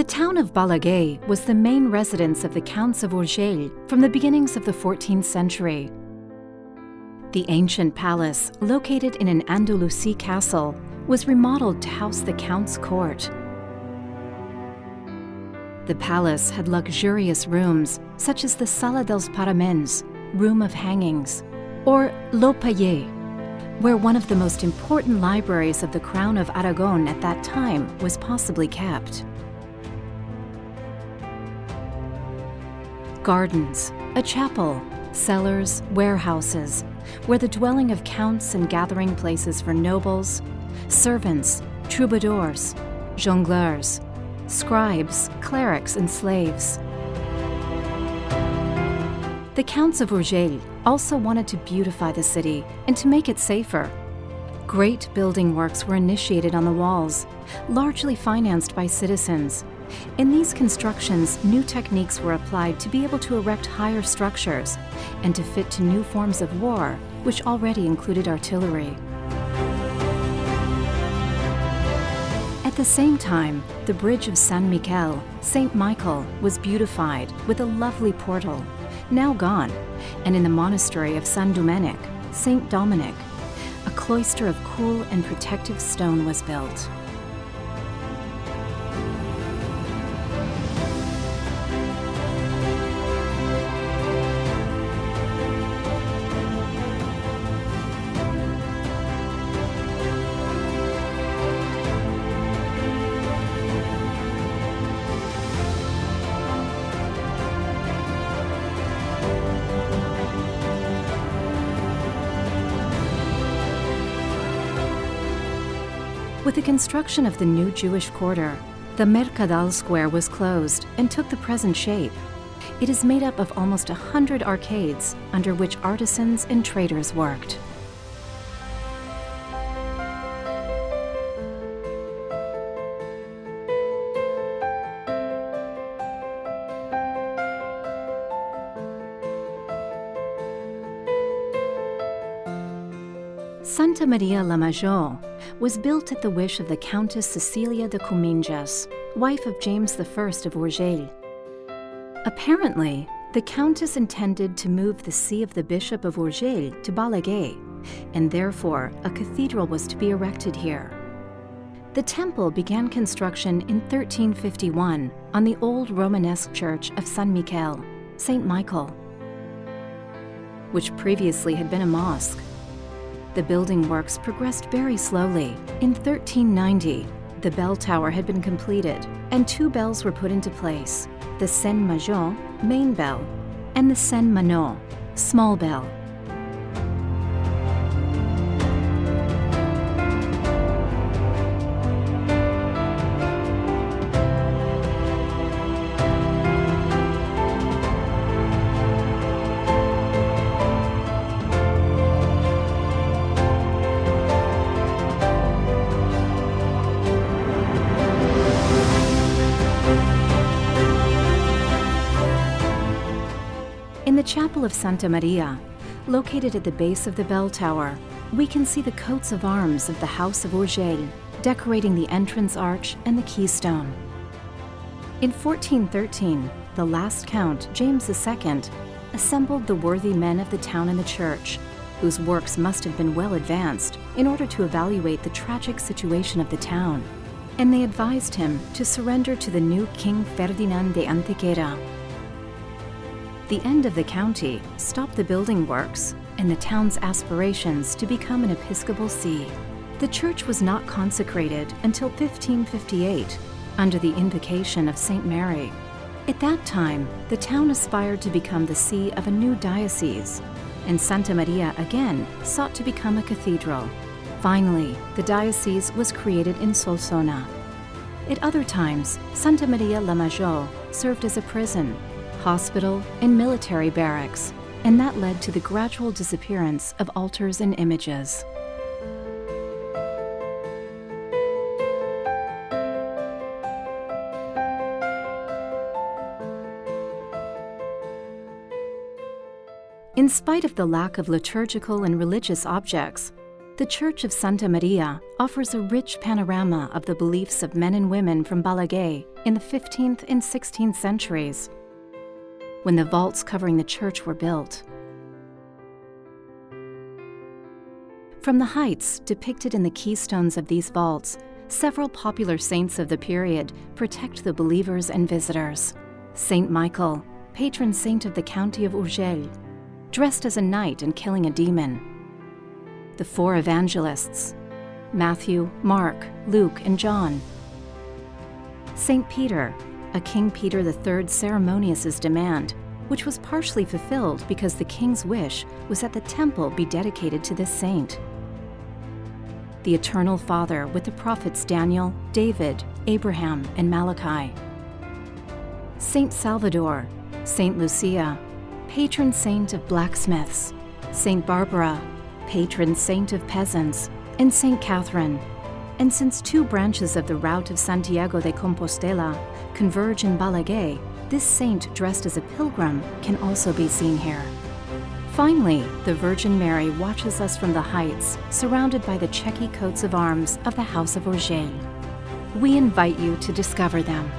town of Balaguer was the main residence of the Counts of Urgell from the beginnings of the 14th century. The ancient palace, located in an Andalusi castle, was remodeled to house the Count's court. The palace had luxurious rooms such as the Sala dels Paraments, Room of Hangings, or Lo Paillet, where one of the most important libraries of the Crown of Aragon at that time was possibly kept. Gardens, a chapel, cellars, warehouses were the dwelling of counts and gathering places for nobles, servants, troubadours, jongleurs, scribes, clerics, and slaves. The Counts of Urgell also wanted to beautify the city and to make it safer. Great building works were initiated on the walls, largely financed by citizens. In these constructions, new techniques were applied to be able to erect higher structures and to fit to new forms of war, which already included artillery. At the same time, the bridge of San Miquel, St. Michael, was beautified with a lovely portal, now gone, and in the monastery of San Domenic, St. Dominic, a cloister of cool and protective stone was built. With the construction of the new Jewish quarter, the Mercadal Square was closed and took the present shape. It is made up of almost 100 arcades under which artisans and traders worked. Santa Maria la Major was built at the wish of the Countess Cecilia de Comminges, wife of James I of Urgell. Apparently, the Countess intended to move the see of the Bishop of Urgell to Balaguer, and therefore a cathedral was to be erected here. The temple began construction in 1351 on the old Romanesque church of San Miquel, St. Michael, which previously had been a mosque. The building works progressed very slowly. In 1390, the bell tower had been completed, and two bells were put into place, the Saint Major, main bell, and the Saint Manot, small bell. In the chapel of Santa Maria, located at the base of the bell tower, we can see the coats of arms of the House of Urgell, decorating the entrance arch and the keystone. In 1413, the last count, James II, assembled the worthy men of the town and the church, whose works must have been well advanced, in order to evaluate the tragic situation of the town, and they advised him to surrender to the new King Ferdinand de Antequera. The end of the county stopped the building works and the town's aspirations to become an episcopal see. The church was not consecrated until 1558, under the invocation of St. Mary. At that time, the town aspired to become the see of a new diocese, and Santa Maria again sought to become a cathedral. Finally, the diocese was created in Solsona. At other times, Santa Maria la Major served as a prison, hospital, and military barracks, and that led to the gradual disappearance of altars and images. In spite of the lack of liturgical and religious objects, The Church of Santa Maria offers a rich panorama of the beliefs of men and women from Balaguer in the 15th and 16th centuries, when the vaults covering the church were built. From the heights depicted in the keystones of these vaults, several popular saints of the period protect the believers and visitors. Saint Michael, patron saint of the county of Urgell, dressed as a knight and killing a demon. The four evangelists, Matthew, Mark, Luke, and John. Saint Peter, a King Peter III ceremonious's demand, which was partially fulfilled because the king's wish was that the temple be dedicated to this saint. The Eternal Father with the prophets Daniel, David, Abraham, and Malachi. Saint Salvador, Saint Lucia, patron saint of blacksmiths, Saint Barbara, patron saint of peasants, and Saint Catherine. And since two branches of the route of Santiago de Compostela converge in Balaguer, this saint dressed as a pilgrim can also be seen here. Finally, the Virgin Mary watches us from the heights, surrounded by the chequy coats of arms of the House of Urgell. We invite you to discover them.